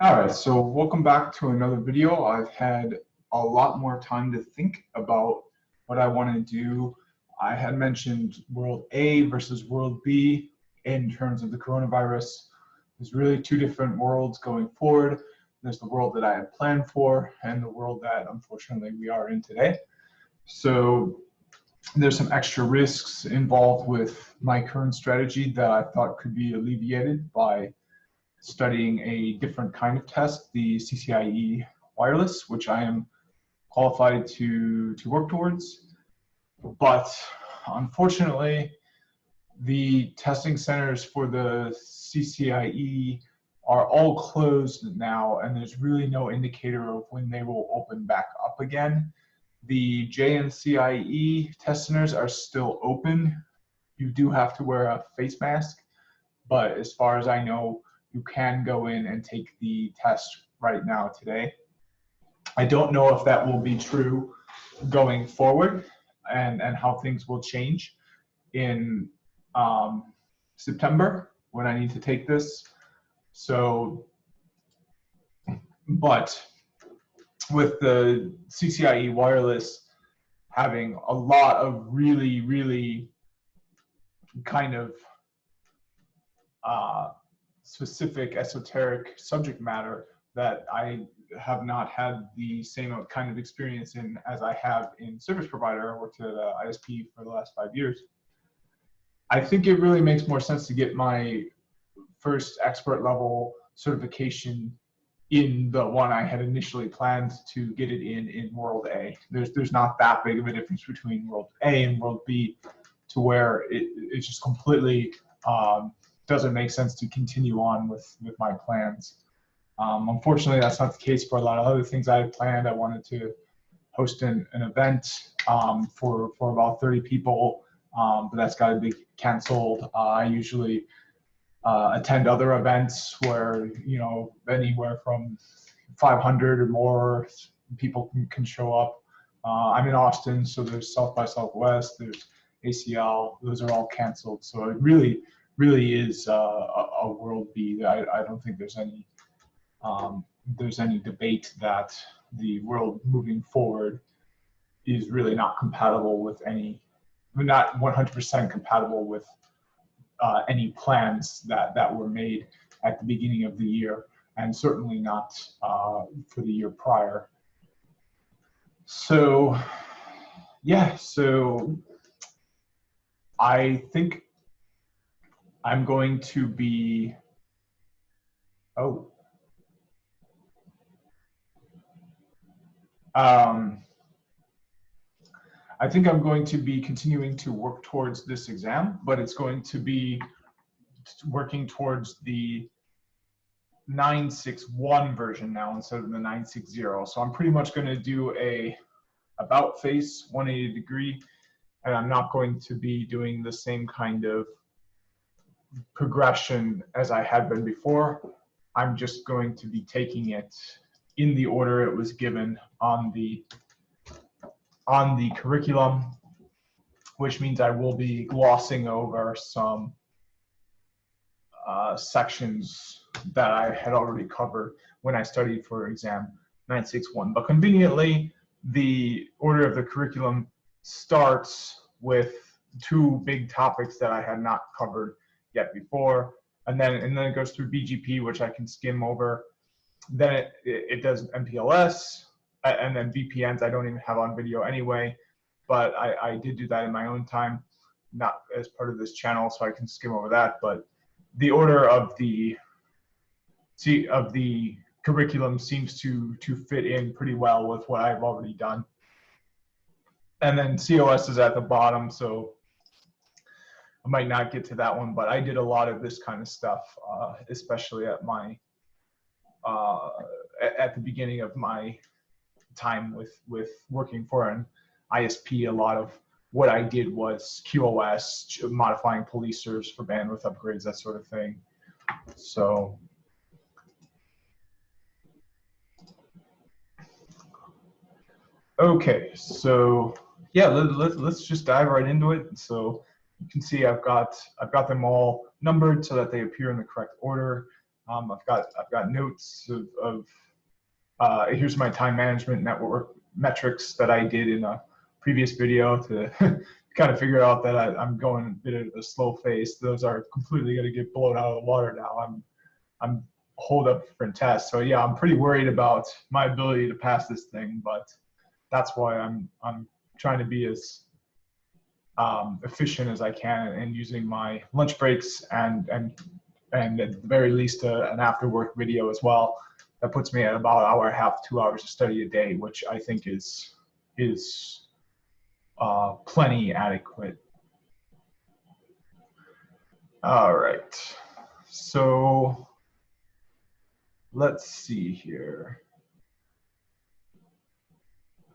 All right, so welcome back to another video. I've had a lot more time to think about what I want to do. I had mentioned World A versus World B in terms of the coronavirus. There's really two different worlds going forward. There's the world that I had planned for and the world that unfortunately we are in today. So there's some extra risks involved with my current strategy that I thought could be alleviated by studying a different kind of test, the CCIE wireless, which I am qualified to work towards. But unfortunately, the testing centers for the CCIE are all closed now, and there's really no indicator of when they will open back up again. The JNCIE test centers are still open. You do have to wear a face mask, but as far as I know, you can go in and take the test right now today. I don't know if that will be true going forward and how things will change in September when I need to take this. So, but with the CCIE wireless having a lot of really kind of specific esoteric subject matter that I have not had the same kind of experience in as I have in service provider. I worked at ISP for the last 5 years. I think it really makes more sense to get my first expert level certification in the one I had initially planned to get it in World A. There's not that big of a difference between World A and World B to where it just completely doesn't make sense to continue on with my plans. Unfortunately, that's not the case for a lot of other things I had planned. I wanted to host an event for about 30 people, but that's got to be canceled. I usually attend other events where, you know, anywhere from 500 or more people can show up. I'm in Austin, so there's South by Southwest, there's ACL, those are all canceled. So it really is a world B. I don't think there's any debate that the world moving forward is really not compatible with not 100% compatible with any plans that were made at the beginning of the year, and certainly not for the year prior. So, yeah, so I think I'm going to be, I think I'm going to be continuing to work towards this exam, but it's going to be working towards the 961 version now instead of the 960. So I'm pretty much going to do a about face 180 degree, and I'm not going to be doing the same kind of progression as I had been before. I'm just going to be taking it in the order it was given on the curriculum, which means I will be glossing over some sections that I had already covered when I studied for exam 961. But conveniently, the order of the curriculum starts with two big topics that I had not covered yet before, and then it goes through BGP, which I can skim over. Then it does MPLS, and then VPNs I don't even have on video anyway, but I did do that in my own time, not as part of this channel, so I can skim over that. But the order of the curriculum seems to fit in pretty well with what I've already done. And then COS is at the bottom, so I might not get to that one, but I did a lot of this kind of stuff, especially at my at the beginning of my time with working for an ISP. A lot of what I did was QoS, modifying policers for bandwidth upgrades, that sort of thing. So okay, so yeah, let's just dive right into it. So you can see I've got them all numbered so that they appear in the correct order. I've got notes of here's my time management network metrics that I did in a previous video to kind of figure out that I'm going a bit at a slow pace. Those are completely going to get blown out of the water now. I'm holed up for tests. So yeah, I'm pretty worried about my ability to pass this thing, but that's why I'm trying to be as efficient as I can and using my lunch breaks and at the very least an after work video as well. That puts me at about an hour and a half, 2 hours of study a day, which I think is plenty adequate. All right, so let's see here.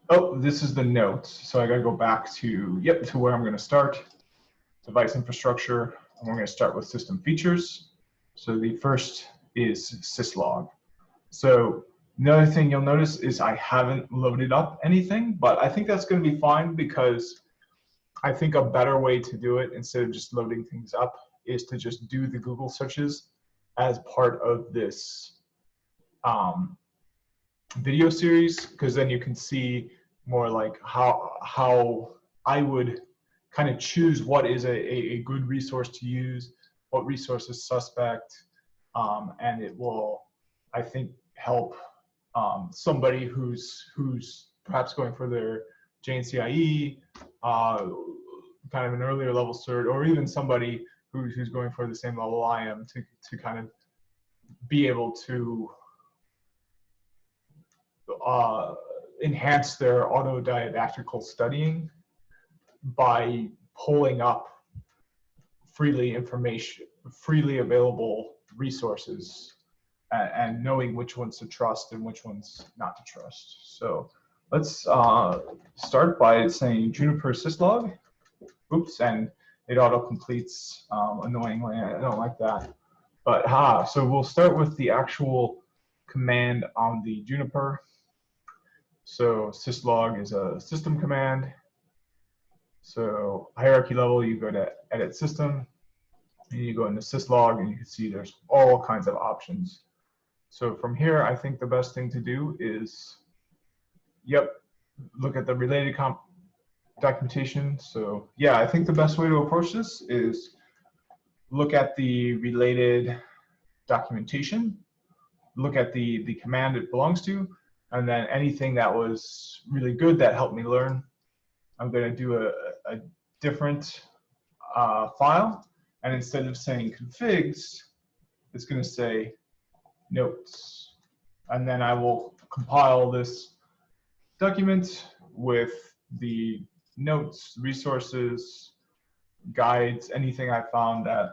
Oh, this is the notes. So I gotta go back to, yep, to where I'm gonna start. Device infrastructure, and we're gonna start with system features. So the first is syslog. So another thing you'll notice is I haven't loaded up anything, but I think that's gonna be fine because I think a better way to do it instead of just loading things up is to just do the Google searches as part of this video series, because then you can see more like how I would kind of choose what is a good resource to use, what resource is suspect, and it will, I think, help somebody who's perhaps going for their JNCIE, kind of an earlier level cert, or even somebody who's going for the same level I am to kind of be able to enhance their autodidactical studying by pulling up freely available resources and knowing which ones to trust and which ones not to trust. So let's start by saying Juniper syslog. Oops, and it auto completes annoyingly. I don't like that. But so we'll start with the actual command on the Juniper. So syslog is a system command. So hierarchy level, you go to edit system, and you go into syslog, and you can see there's all kinds of options. So from here, I think the best thing to do is, look at the related documentation. So yeah, I think the best way to approach this is look at the related documentation, look at the command it belongs to, and then anything that was really good that helped me learn, I'm going to do a different file, and instead of saying configs, it's going to say notes, and then I will compile this document with the notes, resources, guides, anything I found that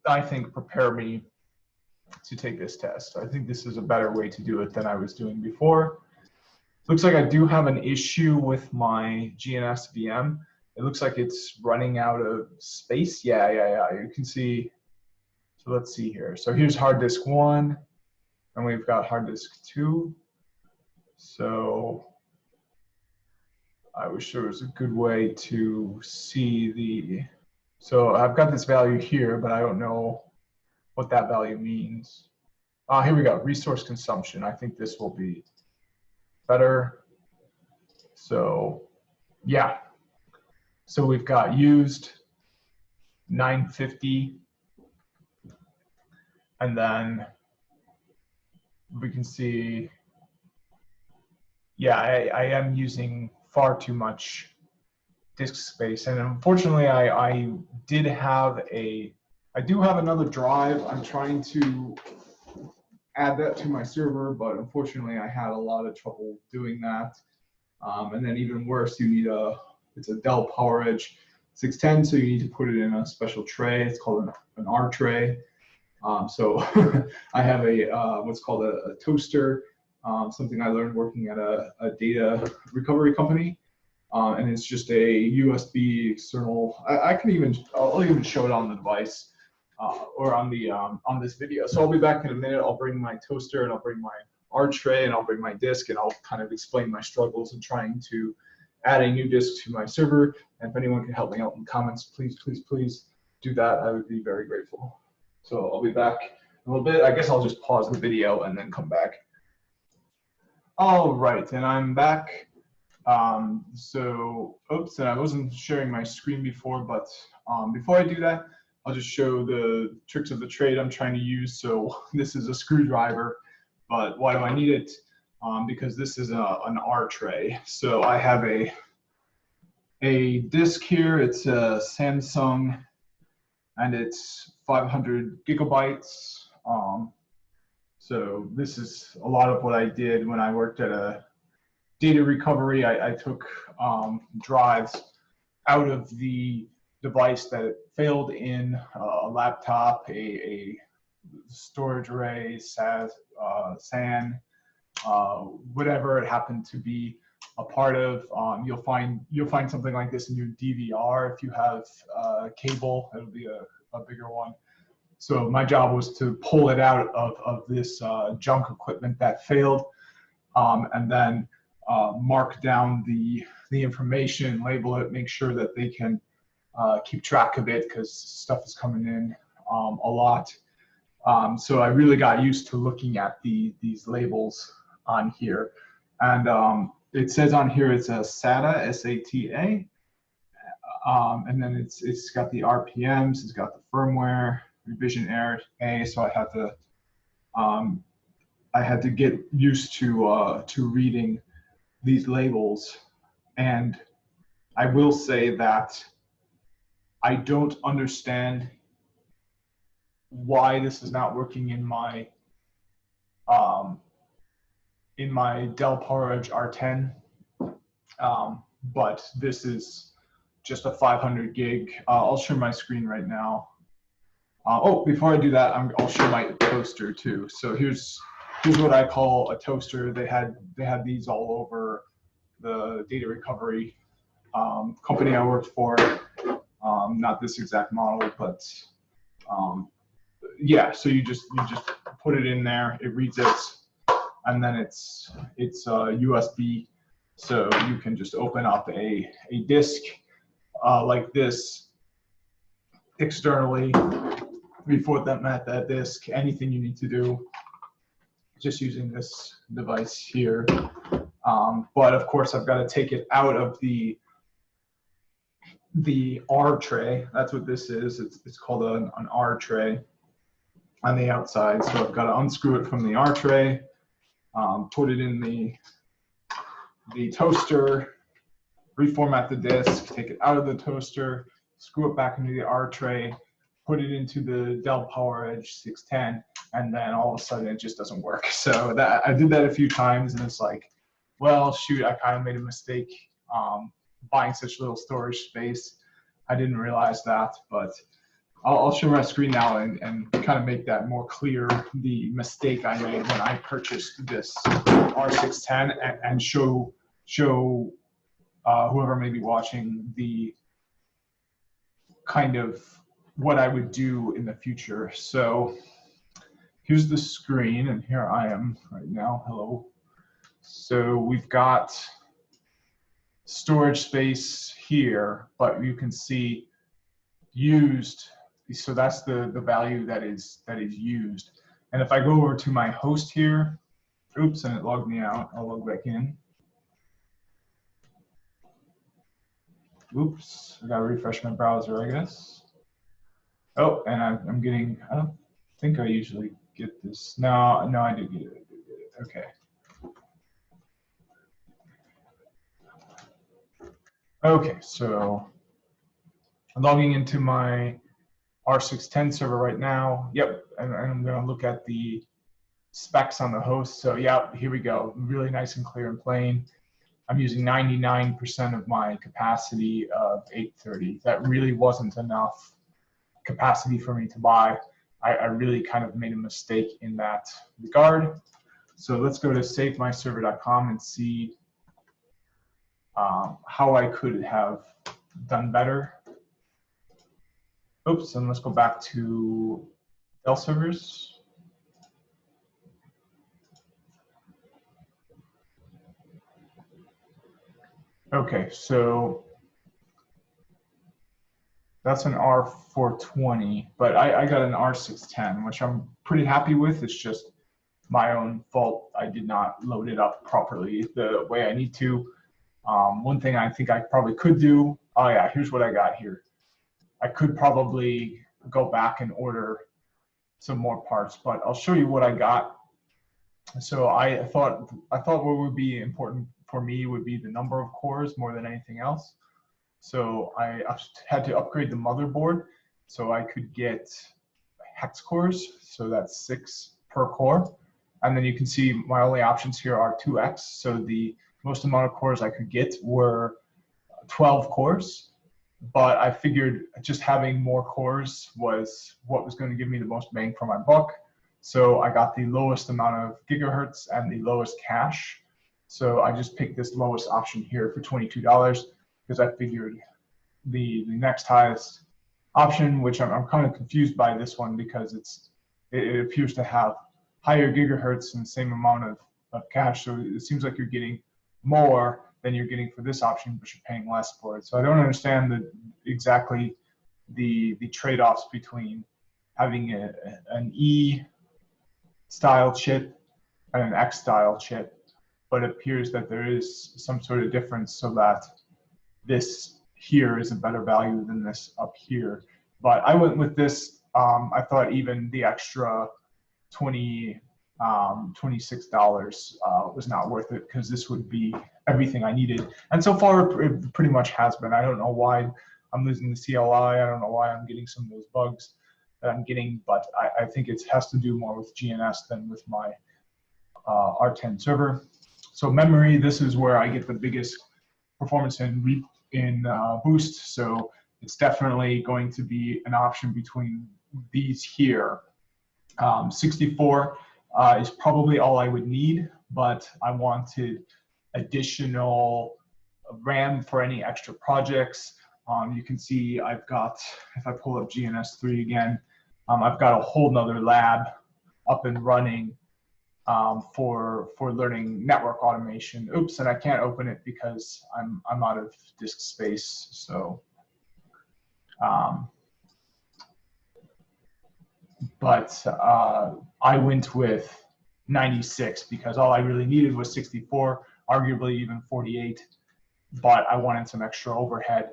I think prepare me to take this test. I think this is a better way to do it than I was doing before. Looks like I do have an issue with my GNS VM. It looks like it's running out of space. Yeah. You can see. So let's see here. So here's hard disk 1, and we've got hard disk 2. So I wish there was a good way to see the. So I've got this value here, but I don't know what that value means. Here we go, resource consumption. I think this will be better. So yeah, so we've got used 950, and then we can see, yeah, I am using far too much disk space, and unfortunately I do have another drive. I'm trying to add that to my server, but unfortunately I had a lot of trouble doing that. And then even worse, you need it's a Dell PowerEdge 610, so you need to put it in a special tray. It's called an R tray. So I have what's called a toaster, something I learned working at a data recovery company. And it's just a USB external. I'll even show it on the device or on this video. So I'll be back in a minute. I'll bring my toaster and I'll bring my R tray and I'll bring my disk, and I'll kind of explain my struggles in trying to add a new disk to my server. And if anyone can help me out in the comments, please do that. I would be very grateful. So I'll be back a little bit. I guess I'll just pause the video and then come back. All right, and I'm back. Oops, and I wasn't sharing my screen before, but before I do that, I'll just show the tricks of the trade I'm trying to use. So this is a screwdriver, but why do I need it? Because this is an R tray. So I have a disk here. It's a Samsung, and it's 500 gigabytes. So this is a lot of what I did when I worked at a data recovery. I took drives out of the device that failed in a laptop, a storage array, SAS, SAN, whatever it happened to be a part of. You'll find something like this in your DVR. If you have cable, it'll be a bigger one. So my job was to pull it out of this junk equipment that failed, and then mark down the information, label it, make sure that they can keep track of it because stuff is coming in a lot. So I really got used to looking at these labels on here. And it says on here it's a SATA, S-A-T-A. And then it's got the RPMs, it's got the firmware, revision error A. So I had to get used to reading these labels. And I will say that I don't understand why this is not working in my Dell PowerEdge R10, but this is just a 500 gig. I'll share my screen right now. Oh, before I do that, I'll show my toaster too. So here's what I call a toaster. They had these all over the data recovery company I worked for. Not this exact model, but yeah. So you just put it in there. It reads it, and then it's USB. So you can just open up a disk like this externally, reformat that disk. Anything you need to do, just using this device here. But of course, I've got to take it out of the R tray. That's what this is. It's called an R tray on the outside. So I've got to unscrew it from the R tray, put it in the toaster, reformat the disk, take it out of the toaster, screw it back into the R tray, put it into the Dell PowerEdge 610, and then all of a sudden it just doesn't work. So I did that a few times, and it's like, well, shoot, I kind of made a mistake buying such little storage space. I didn't realize that, but I'll share my screen now and kind of make that more clear, the mistake I made when I purchased this R610, and show whoever may be watching the kind of what I would do in the future. So here's the screen, and here I am right now. Hello. So we've got storage space here, but you can see used. So that's the value that is used. And if I go over to my host here, oops, and it logged me out. I'll log back in. Oops, I gotta refresh my browser, I guess. Oh, and I'm getting, I don't think I usually get this. No, I did get it. Okay. Okay, so I'm logging into my R610 server right now. Yep, and I'm gonna look at the specs on the host. So yeah, here we go. Really nice and clear and plain. I'm using 99% of my capacity of 830. That really wasn't enough capacity for me to buy. I really kind of made a mistake in that regard. So let's go to savemyserver.com and see how I could have done better. Oops, and let's go back to Dell servers. Okay, so That's an R420, but I got an R610, which I'm pretty happy with. It's just my own fault. I did not load it up properly the way I need to. One thing I think I probably could do, oh yeah, here's what I got here. I could probably go back and order some more parts, but I'll show you what I got. So I thought what would be important for me would be the number of cores more than anything else. So I had to upgrade the motherboard so I could get hex cores. So that's 6 per core. And then you can see my only options here are 2x. So the most amount of cores I could get were 12 cores. But I figured just having more cores was what was going to give me the most bang for my buck. So I got the lowest amount of gigahertz and the lowest cache. So I just picked this lowest option here for $22 because I figured the next highest option, which I'm kind of confused by this one because it appears to have higher gigahertz and the same amount of cache. So it seems like you're getting more than you're getting for this option, but you're paying less for it. So I don't understand exactly the trade-offs between having an E style chip and an X style chip, but it appears that there is some sort of difference so that this here is a better value than this up here. But I went with this. I thought even the extra $26 was not worth it because this would be everything I needed. And so far, it pretty much has been. I don't know why I'm losing the CLI. I don't know why I'm getting some of those bugs that I'm getting, but I think it has to do more with GNS than with my R10 server. So memory, this is where I get the biggest performance in boost. So it's definitely going to be an option between these here. 64 is probably all I would need, but I wanted additional RAM for any extra projects. You can see I've got, if I pull up GNS3 again, I've got a whole nother lab up and running for learning network automation. Oops, and I can't open it because I'm out of disk space. So, but I went with 96 because all I really needed was 64, arguably even 48. But I wanted some extra overhead.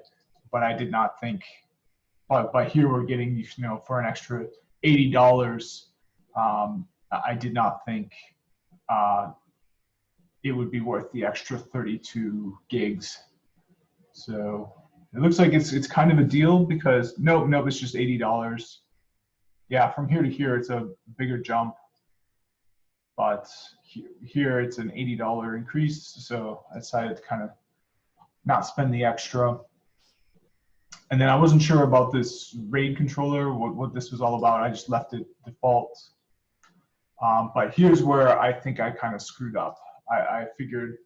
But I did not think. But here we're getting, you know, for an extra $80. I did not think it would be worth the extra 32 gigs. So it looks like it's kind of a deal because nope, it's just $80. Yeah, from here to here it's a bigger jump, but here it's an $80 increase. So I decided to kind of not spend the extra. And then I wasn't sure about this RAID controller, what this was all about. I just left it default. But here's where I think I kind of screwed up. I figured,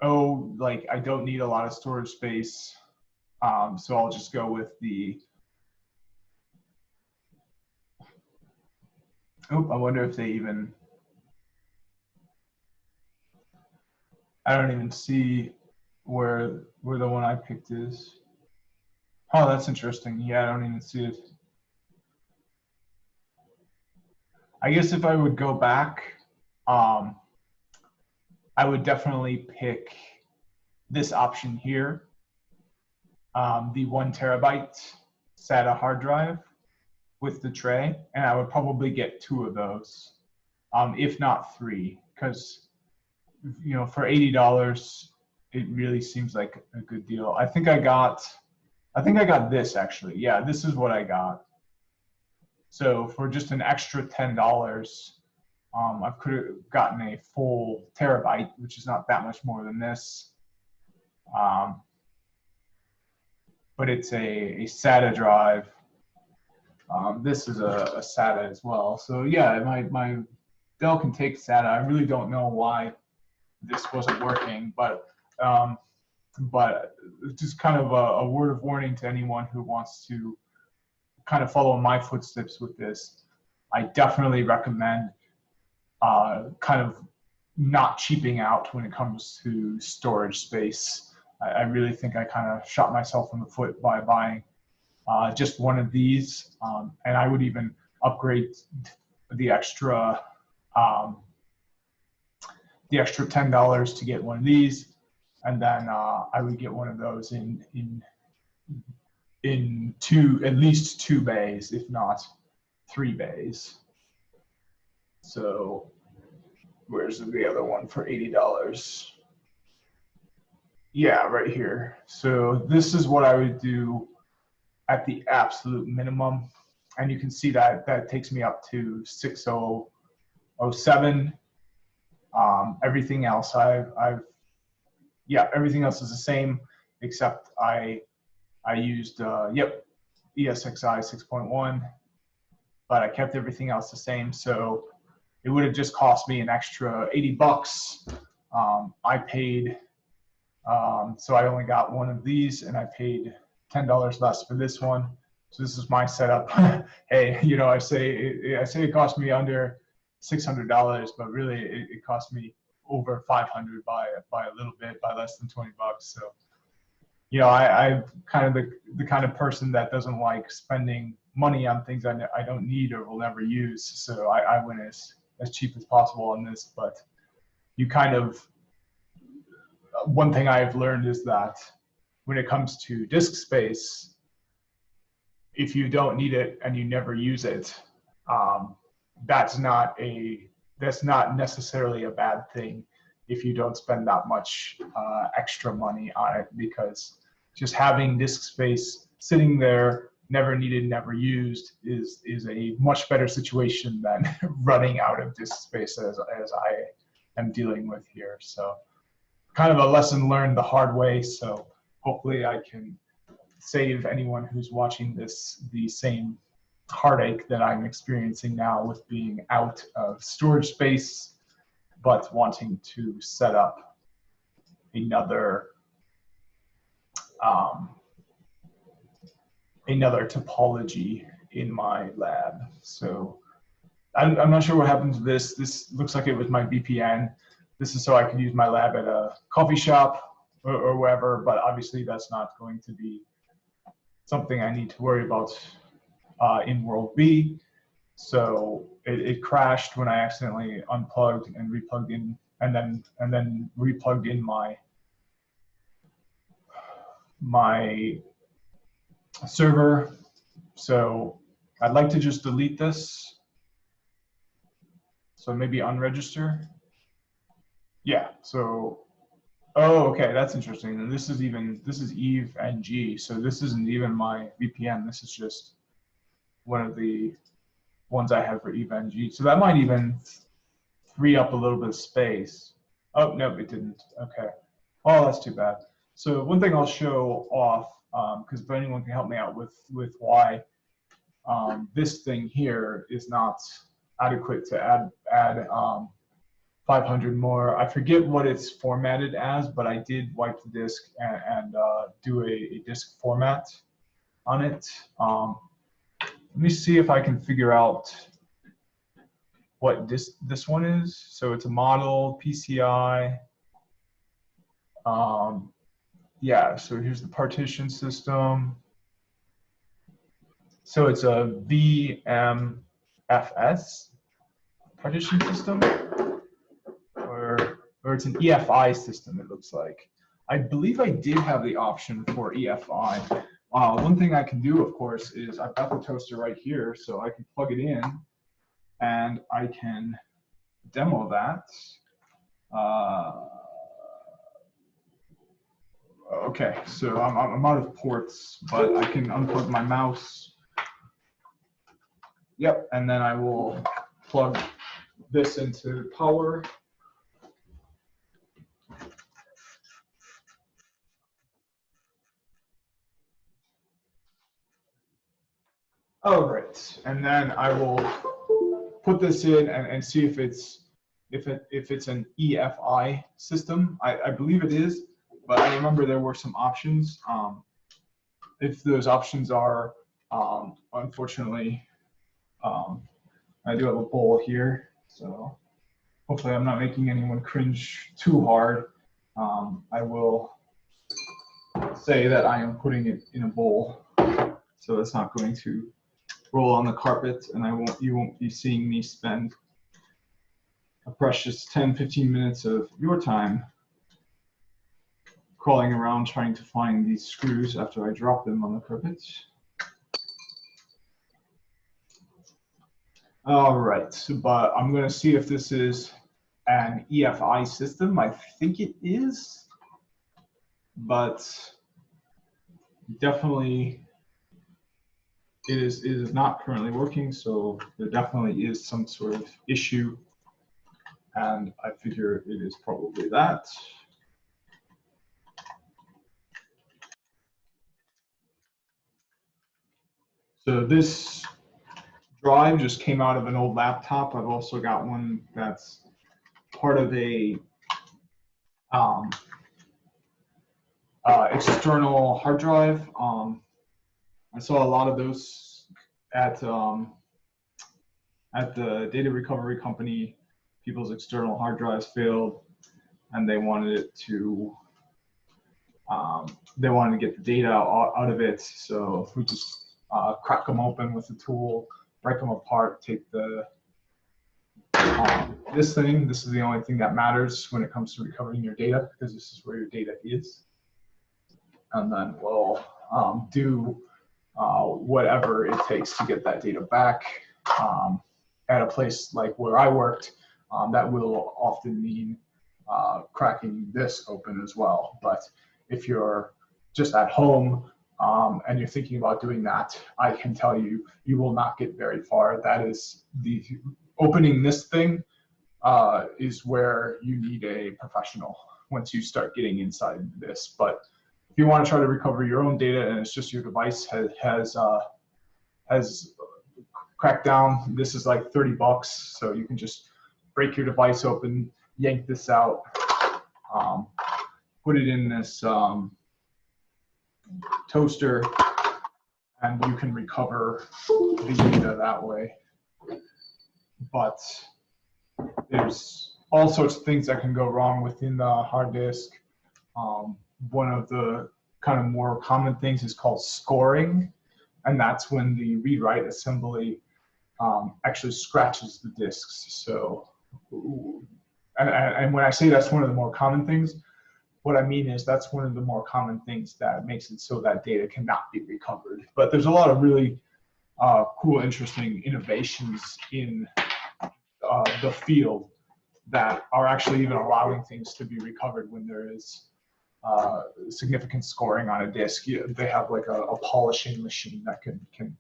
oh, like I don't need a lot of storage space. So I'll just go with the, oh, I wonder if they even, I don't even see where the one I picked is. Oh, that's interesting. Yeah, I don't even see it. I guess if I would go back, I would definitely pick this option here, the 1 terabyte SATA hard drive with the tray, and I would probably get 2 of those, if not 3, because you know for $80, it really seems like a good deal. I think I got this actually. Yeah, this is what I got. So for just an extra $10, I could have gotten a full terabyte, which is not that much more than this. But it's a SATA drive. This is a SATA as well. So yeah, my Dell can take SATA. I really don't know why this wasn't working, but just kind of a word of warning to anyone who wants to kind of follow my footsteps with this. I definitely recommend kind of not cheaping out when it comes to storage space. I really think I kind of shot myself in the foot by buying just one of these, and I would even upgrade the extra $10 to get one of these, and then I would get one of those in at least 2 bays, if not 3 bays. So where's the other one for $80? Yeah, right here. So this is what I would do at the absolute minimum, and you can see that that takes me up to 6007. Everything else everything else is the same, except I used ESXi 6.1, but I kept everything else the same. So it would have just cost me an extra $80. I paid, so I only got one of these, and I paid $10 less for this one. So this is my setup. Hey, you know, I say it cost me under $600, but really it cost me over 500 by a little bit, by less than 20 bucks. So, you know, I'm kind of the kind of person that doesn't like spending money on things I don't need or will never use. So I went as cheap as possible on this. But you kind of, one thing I've learned is that when it comes to disk space, if you don't need it and you never use it, that's not necessarily a bad thing if you don't spend that much extra money on it, because just having disk space sitting there, never needed, never used, is a much better situation than running out of disk space as I am dealing with here. So kind of a lesson learned the hard way. So hopefully I can save anyone who's watching this the same heartache that I'm experiencing now with being out of storage space, but wanting to set up another topology in my lab. So I'm not sure what happened to this. This looks like it was my VPN. This is so I can use my lab at a coffee shop or wherever, but obviously that's not going to be something I need to worry about in World B. So it crashed when I accidentally unplugged and replugged in, and then replugged in my server. So I'd like to just delete this. So maybe unregister. Yeah. So oh, okay, that's interesting. And this is Eve and G. So this isn't even my VPN. This is just one of the ones I have for Eve and G. So that might even free up a little bit of space. Oh, no, it didn't. Okay. Oh, that's too bad. So one thing I'll show off, because if anyone can help me out with why this thing here is not adequate to add 500 more. I forget what it's formatted as, but I did wipe the disk and do a disk format on it. Let me see if I can figure out what this one is. So it's a model PCI. Yeah, so here's the partition system. So it's a VMFS partition system, or it's an EFI system, it looks like. I believe I did have the option for EFI. One thing I can do, of course, is I've got the toaster right here, so I can plug it in and I can demo that. Okay, so I'm out of ports, but I can unplug my mouse. Yep, and then I will plug this into power. Oh, great. And then I will put this in and see if it's an EFI system. I believe it is, but I remember there were some options. If those options are, unfortunately, I do have a bowl here, so hopefully I'm not making anyone cringe too hard. I will say that I am putting it in a bowl. so it's not going to roll on the carpet, and you won't be seeing me spend a precious 10-15 minutes of your time crawling around trying to find these screws after I drop them on the carpet. All right, but I'm going to see if this is an EFI system. I think it is, but definitely it is not currently working, so there definitely is some sort of issue, and I figure it is probably that. So this drive just came out of an old laptop. I've also got one that's part of a external hard drive. I saw a lot of those at the data recovery company. People's external hard drives failed, and they wanted it to get the data out of it. So we just crack them open with a tool, break them apart, take the this thing. This is the only thing that matters when it comes to recovering your data, because this is where your data is. And then we'll do whatever it takes to get that data back. At a place like where I worked, that will often mean cracking this open as well. But if you're just at home and you're thinking about doing that, I can tell you, you will not get very far. That is opening this thing is where you need a professional once you start getting inside this. But if you want to try to recover your own data and it's just your device has cracked down, this is like $30, so you can just break your device open, yank this out, put it in this toaster, and you can recover the data that way. But there's all sorts of things that can go wrong within the hard disk. One of the kind of more common things is called scoring, and that's when the read-write assembly actually scratches the disks. So, and when I say that's one of the more common things, what I mean is that's one of the more common things that makes it so that data cannot be recovered. But there's a lot of really cool, interesting innovations in the field that are actually even allowing things to be recovered when there is significant scoring on a disk. They have like a polishing machine that can,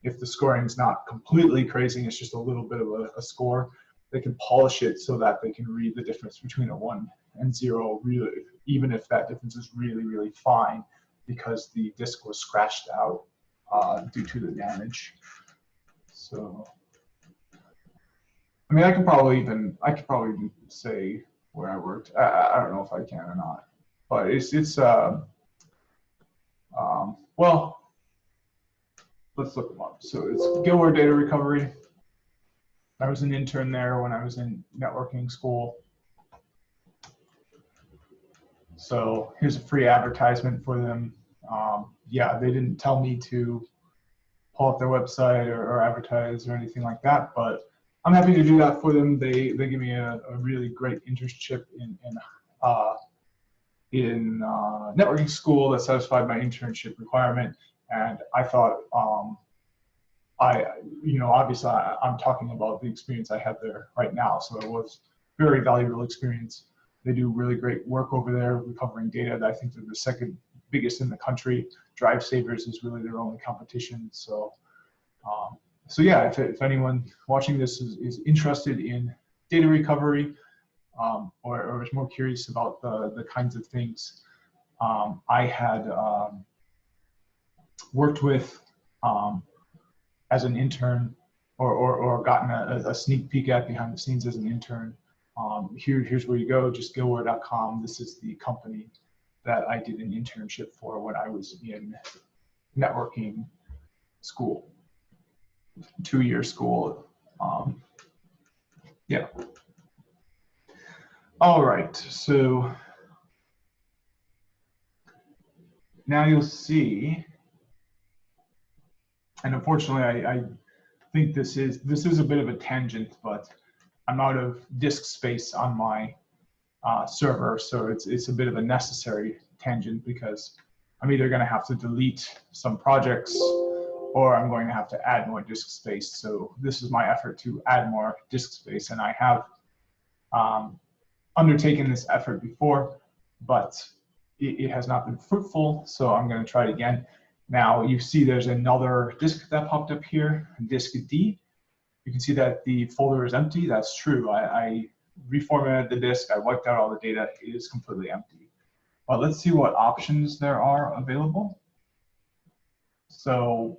if the scoring is not completely crazy, it's just a little bit of a score, they can polish it so that they can read the difference between a 1 and 0, really, even if that difference is really, really fine, because the disk was scratched out due to the damage. So, I mean, I could probably even say where I worked. I don't know if I can or not, but it's well, let's look them up. So it's Gilware Data Recovery. I was an intern there when I was in networking school. So here's a free advertisement for them. Yeah, they didn't tell me to pull up their website or advertise or anything like that, but I'm happy to do that for them. They give me a really great internship in networking school that satisfied my internship requirement, and I thought obviously I'm talking about the experience I had there right now, so it was very valuable experience. They do really great work over there recovering data. I think they're the second biggest in the country. Drive Savers is really their only competition. So, so yeah, if anyone watching this is interested in data recovery or is more curious about the kinds of things I had worked with as an intern or gotten a sneak peek at behind the scenes as an intern, here's where you go, just gilware.com. This is the company that I did an internship for when I was in networking school, 2-year school. Yeah. All right, so now you'll see And unfortunately, I think this is a bit of a tangent, but I'm out of disk space on my server, so it's a bit of a necessary tangent because I'm either going to have to delete some projects or I'm going to have to add more disk space. So this is my effort to add more disk space, and I have undertaken this effort before, but it has not been fruitful, so I'm going to try it again. Now you see there's another disk that popped up here, disk D. You can see that the folder is empty. That's true. I reformatted the disk, I wiped out all the data, it is completely empty. But let's see what options there are available. So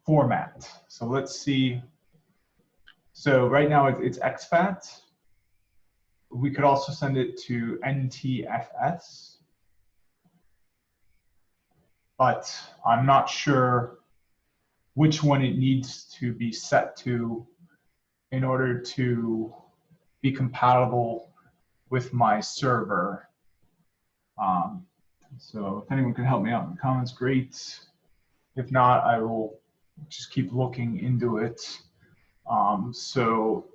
format. So let's see. So right now it's exFAT. We could also send it to NTFS, but I'm not sure which one it needs to be set to in order to be compatible with my server. So if anyone can help me out in the comments, great. If not, I will just keep looking into it. So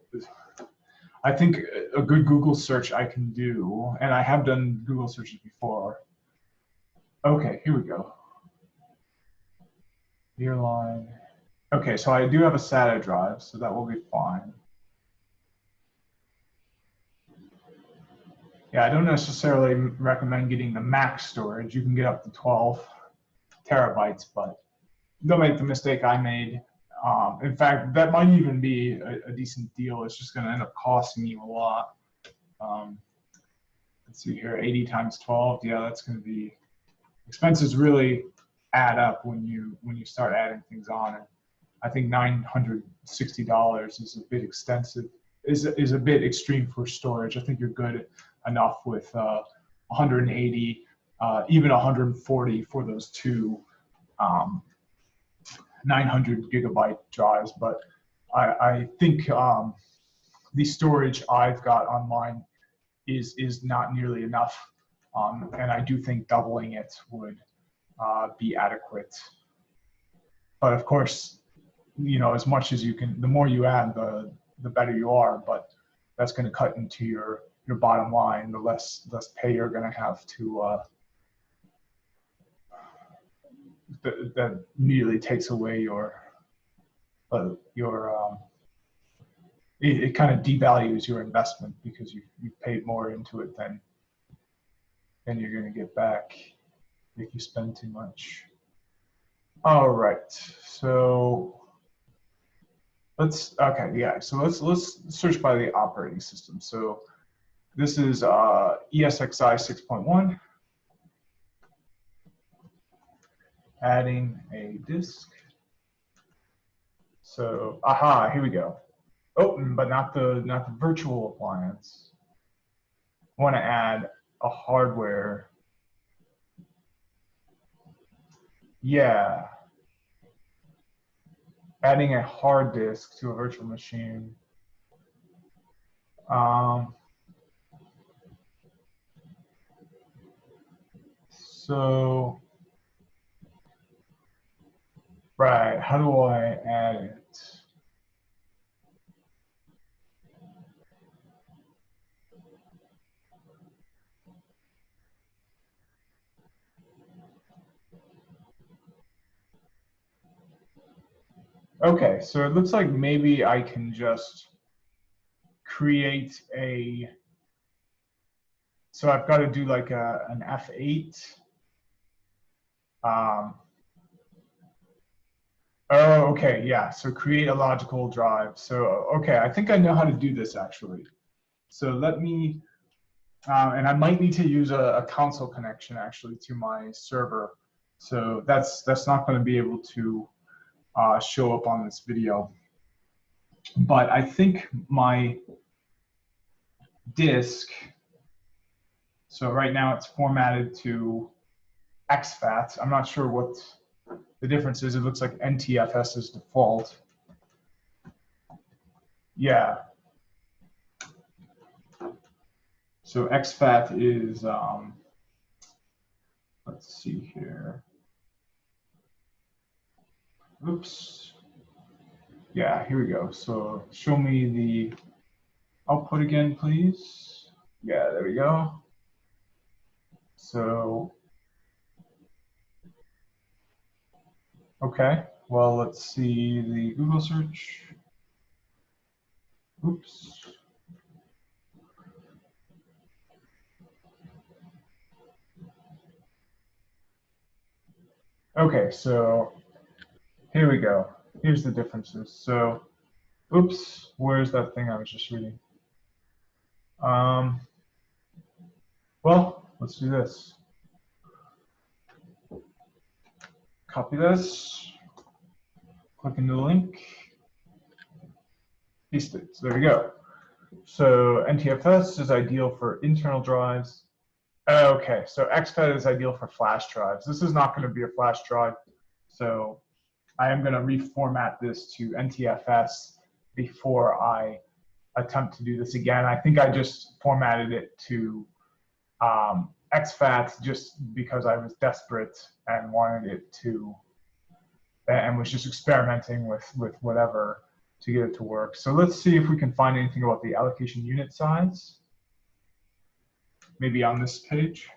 I think a good Google search I can do, and I have done Google searches before. Okay, here we go. Nearline. Okay, so I do have a SATA drive, so that will be fine. Yeah, I don't necessarily recommend getting the max storage. You can get up to 12 terabytes, but don't make the mistake I made. In fact, that might even be a decent deal. It's just going to end up costing you a lot. Let's see here, 80 times 12. Yeah, that's going to be, expenses really add up when you start adding things on. And I think $960 is a bit extensive, is a bit extreme for storage. I think you're good enough with 180, even 140 for those two 900 gigabyte drives. But I think the storage I've got on mine is not nearly enough, and I do think doubling it would be adequate. But of course, you know, as much as you can, the more you add, the better you are. But that's going to cut into your bottom line. The less pay you're going to have to. That immediately takes away it kind of devalues your investment because you paid more into it than you're going to get back if you spend too much. All right, so let's search by the operating system. So this is ESXi 6.1. Adding a disk. So aha, here we go. Oh, but not the virtual appliance. I want to add a hardware. Yeah. Adding a hard disk to a virtual machine. So, right, how do I add it? Okay, so it looks like maybe I can just create a, so I've got to do like an F8. Oh, okay, yeah, so create a logical drive. So, okay, I think I know how to do this actually. So let me, and I might need to use a console connection actually to my server. So that's not going to be able to show up on this video. But I think my disk, so right now it's formatted to exFAT. I'm not sure what the difference is. It looks like NTFS is default. Yeah. So exFAT is, let's see here. Oops. Yeah, here we go. So show me the output again, please. Yeah, there we go. So, okay. Well, let's see the Google search. Oops. Okay, so here we go. Here's the differences. So, oops, where's that thing I was just reading? Well, let's do this. Copy this, click into the link, paste it. So there we go. So NTFS is ideal for internal drives. Okay, so exFAT is ideal for flash drives. This is not going to be a flash drive, so I am going to reformat this to NTFS before I attempt to do this again. I think I just formatted it to exFAT just because I was desperate and wanted it to, and was just experimenting with whatever to get it to work. So let's see if we can find anything about the allocation unit size, maybe on this page.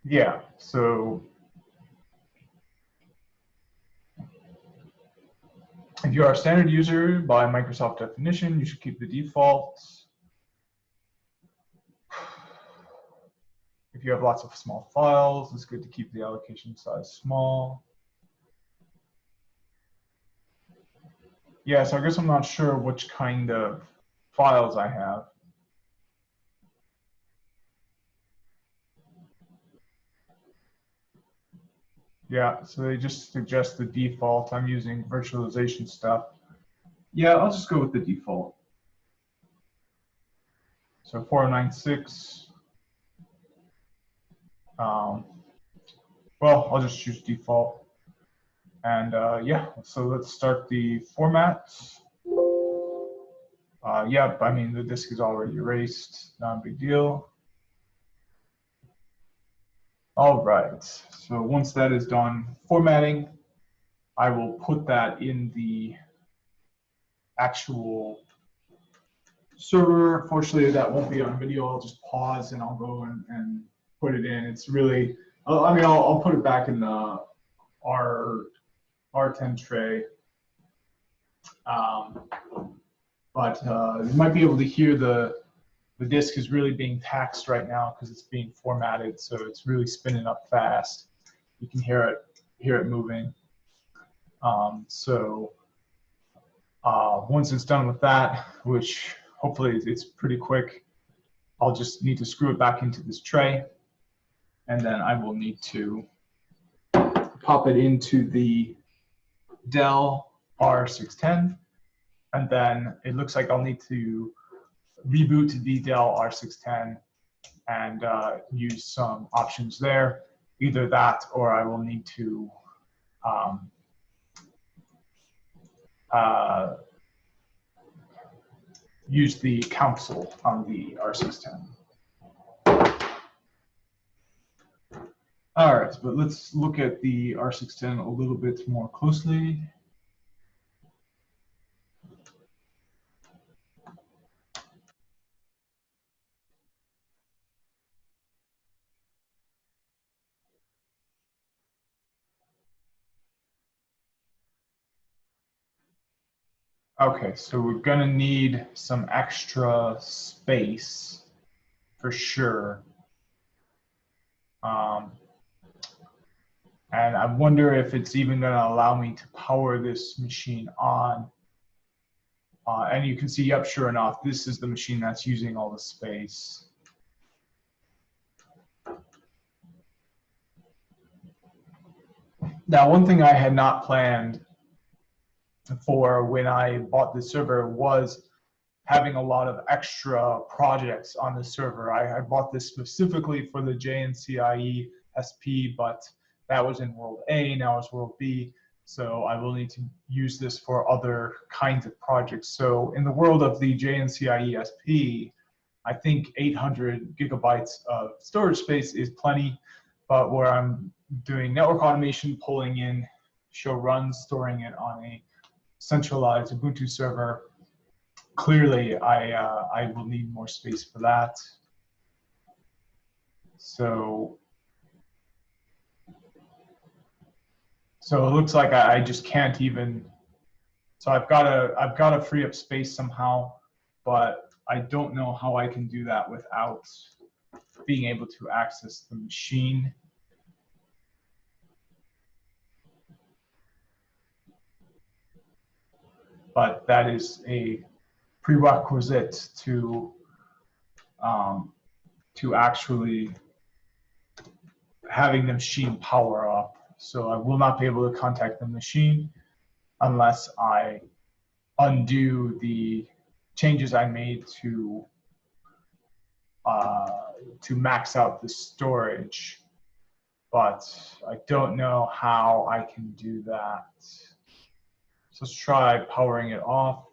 Yeah, so if you are a standard user by Microsoft definition, you should keep the defaults. If you have lots of small files, it's good to keep the allocation size small. Yeah, so I guess I'm not sure which kind of files I have. Yeah, so they just suggest the default. I'm using virtualization stuff. Yeah, I'll just go with the default. So 4096. Well, I'll just choose default. And yeah, so let's start the format. Yep, I mean, the disk is already erased, not a big deal. All right, so once that is done formatting, I will put that in the actual server. Fortunately, that won't be on video. I'll just pause and I'll go and put it in. It's really, I mean, I'll put it back in the R10 tray. But you might be able to hear the disk is really being taxed right now because it's being formatted, so it's really spinning up fast. You can hear it moving. So once it's done with that, which hopefully it's pretty quick, I'll just need to screw it back into this tray, and then I will need to pop it into the Dell R610, and then it looks like I'll need to reboot the Dell R610 and use some options there. Either that, or I will need to use the console on the R610. All right, but let's look at the R610 a little bit more closely. Okay, so we're gonna need some extra space for sure. And I wonder if it's even gonna allow me to power this machine on. And you can see, yep, sure enough, this is the machine that's using all the space. Now, one thing I had not planned for when I bought the server was having a lot of extra projects on the server. I bought this specifically for the JNCIE-SP, but that was in World A, now it's World B. So I will need to use this for other kinds of projects. So in the world of the JNCIE-SP, I think 800 gigabytes of storage space is plenty, but where I'm doing network automation, pulling in show runs, storing it on a centralized Ubuntu server, clearly I will need more space for that. So it looks like I just can't even. So I've got to free up space somehow, but I don't know how I can do that without being able to access the machine. But that is a prerequisite to actually having the machine power up. So I will not be able to contact the machine unless I undo the changes I made to max out the storage. But I don't know how I can do that. So let's try powering it off.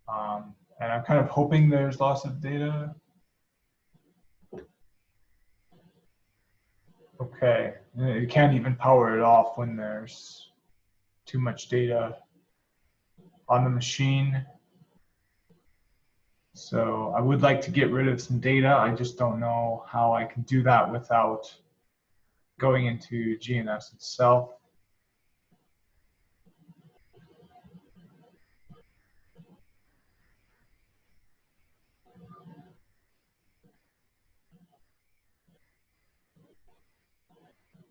And I'm kind of hoping there's loss of data. Okay, you can't even power it off when there's too much data on the machine. So I would like to get rid of some data. I just don't know how I can do that without going into GNS itself.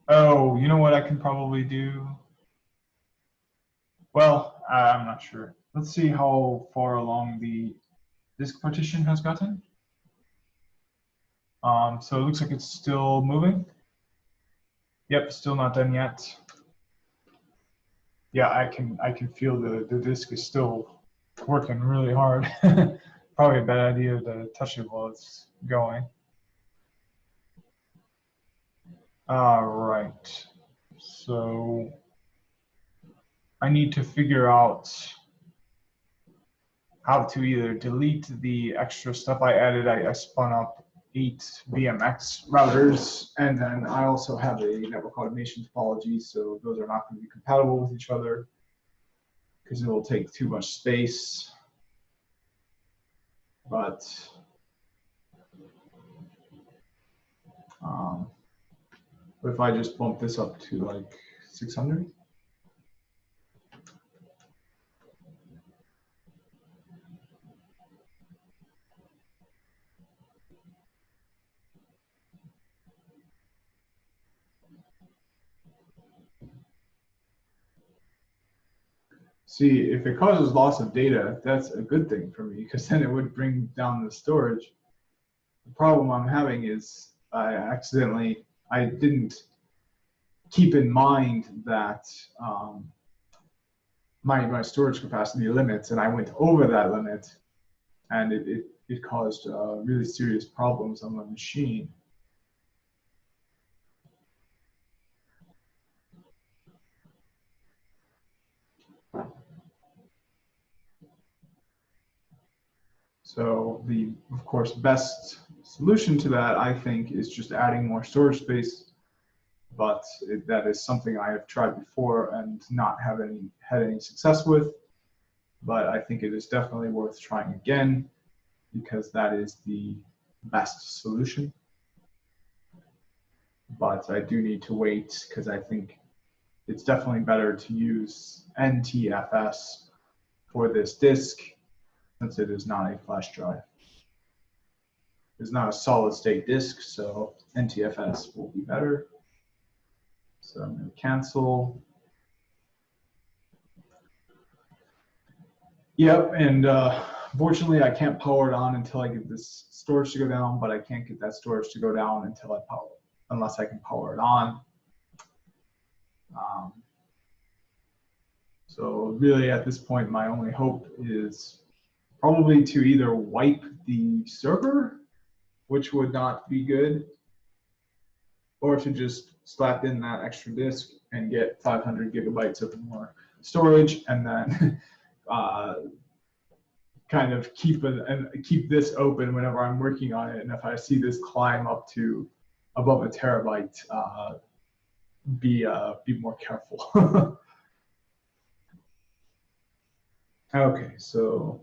Oh, you know what I can probably do? Well, I'm not sure. Let's see how far along the disk partition has gotten. So it looks like it's still moving. Yep, still not done yet. Yeah, I can feel the disk is still working really hard. Probably a bad idea to touch it while it's going. All right, so I need to figure out how to either delete the extra stuff I added. I spun up 8 VMX routers, and then I also have a network automation topology, so those are not going to be compatible with each other because it will take too much space. But if I just bump this up to like 600, see, if it causes loss of data, that's a good thing for me because then it would bring down the storage. The problem I'm having is I didn't keep in mind that my storage capacity limits, and I went over that limit, and it caused really serious problems on my machine. So the, of course, best solution to that, I think, is just adding more storage space. But that is something I have tried before and not had any success with. But I think it is definitely worth trying again because that is the best solution. But I do need to wait because I think it's definitely better to use NTFS for this disk since it is not a flash drive. It's not a solid state disk, so NTFS will be better. So I'm going to cancel. Yep, and fortunately I can't power it on until I get this storage to go down, but I can't get that storage to go down until I power it, unless I can power it on. So really at this point, my only hope is probably to either wipe the server, which would not be good, or to just slap in that extra disk and get 500 gigabytes of more storage, and then kind of keep this open whenever I'm working on it. And if I see this climb up to above a terabyte, be more careful. Okay, so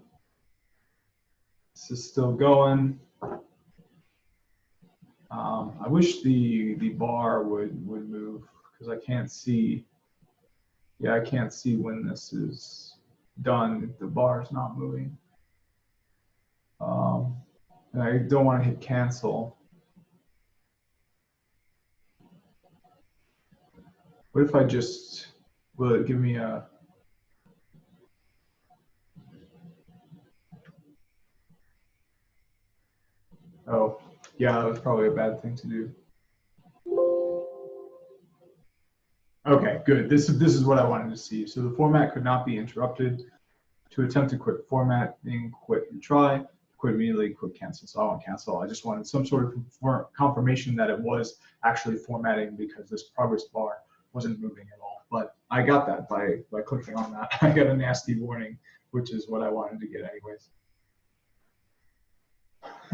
this is still going. I wish the bar would move, because I can't see. Yeah, I can't see when this is done if the bar is not moving. And I don't want to hit cancel. What if I just, will it give me a, oh, yeah, that was probably a bad thing to do. Okay, good. This is what I wanted to see. So the format could not be interrupted. To attempt to quit formatting, quit retry, quit immediately, quit cancel. So I won't cancel. I just wanted some sort of confirmation that it was actually formatting, because this progress bar wasn't moving at all. But I got that by clicking on that. I got a nasty warning, which is what I wanted to get anyways.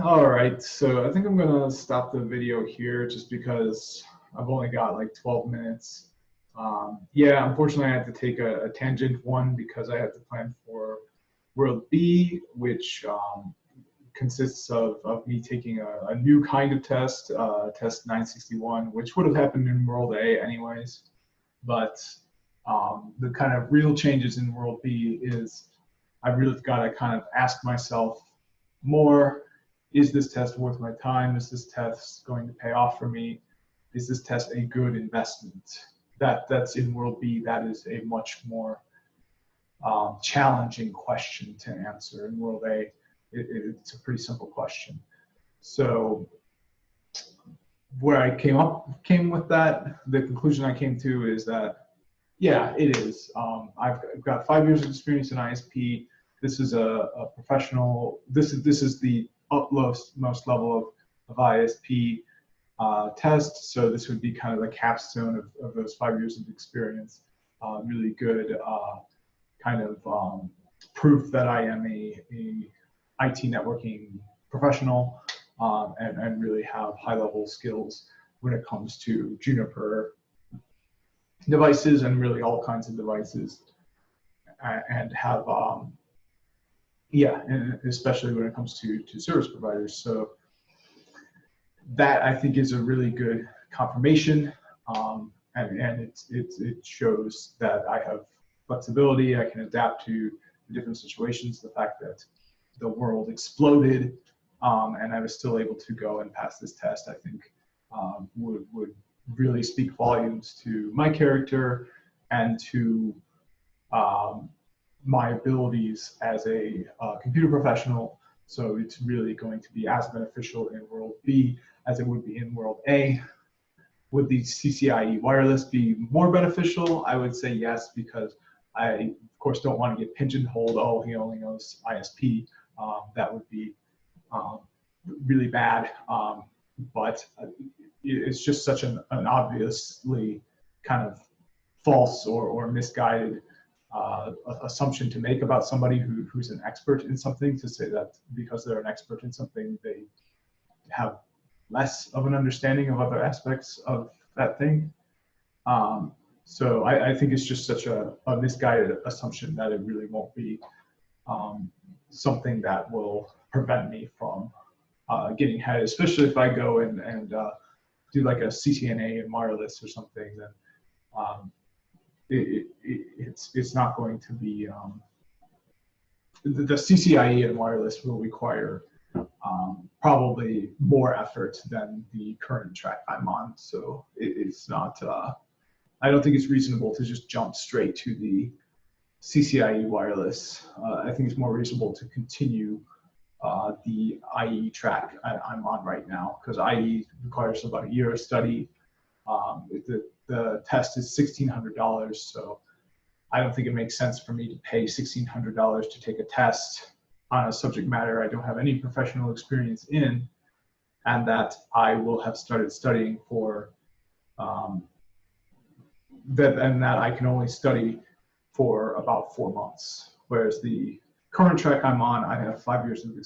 All right, so I think I'm gonna stop the video here, just because I've only got like 12 minutes. Yeah, unfortunately I had to take a tangent one, because I had to plan for World B, which consists of me taking a new kind of test, test 961, which would have happened in World A anyways. But the kind of real changes in World B is I've really got to kind of ask myself more, is this test worth my time? Is this test going to pay off for me? Is this test a good investment? That's in World B. That is a much more challenging question to answer. In World A, it's a pretty simple question. So where I came with that, the conclusion I came to is that, yeah, it is. I've got 5 years of experience in ISP. This is a professional. This is the utmost level of ISP test. So this would be kind of the capstone of those 5 years of experience. Really good kind of proof that I am a IT networking professional, and really have high-level skills when it comes to Juniper devices and really all kinds of devices, and have yeah, and especially when it comes to service providers. So that, I think, is a really good confirmation, and it shows that I have flexibility. I can adapt to different situations. The fact that the world exploded, and I was still able to go and pass this test, I think would really speak volumes to my character and to my abilities as a computer professional. So it's really going to be as beneficial in World B as it would be in World A. Would the CCIE wireless be more beneficial? I would say yes, because I, of course, don't want to get pigeonholed. Oh, he only knows ISP. That would be really bad. But it's just such an obviously kind of false or misguided assumption to make about somebody who's an expert in something, to say that because they're an expert in something, they have less of an understanding of other aspects of that thing. So I think it's just such a misguided assumption that it really won't be something that will prevent me from getting ahead, especially if I go and do like a CCNA in wireless or something. Then it's not going to be, the CCIE in wireless will require probably more effort than the current track I'm on. So it's not, I don't think it's reasonable to just jump straight to the CCIE wireless. I think it's more reasonable to continue the IE track I'm on right now, because IE requires about a year of study. The test is $1,600, so I don't think it makes sense for me to pay $1,600 to take a test on a subject matter I don't have any professional experience in, and that I will have started studying for that I can only study for about 4 months. Whereas the current track I'm on, I have 5 years of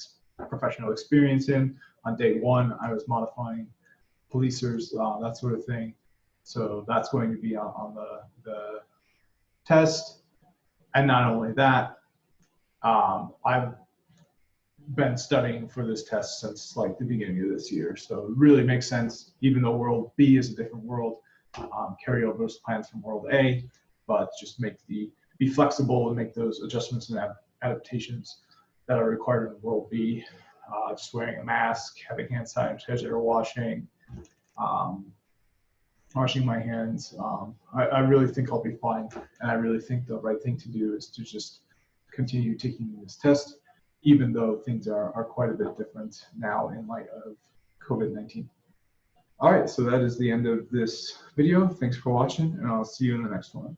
professional experience in. On day one, I was modifying policers, that sort of thing. So that's going to be on the test. And not only that, I've been studying for this test since like the beginning of this year. So it really makes sense, even though World B is a different world, carry over those plans from World A, but just be flexible and make those adjustments and adaptations that are required in World B. Just wearing a mask, having hand sanitizer, washing my hands. I really think I'll be fine, and I really think the right thing to do is to just continue taking this test, even though things are quite a bit different now in light of COVID-19. All right, so that is the end of this video. Thanks for watching, and I'll see you in the next one.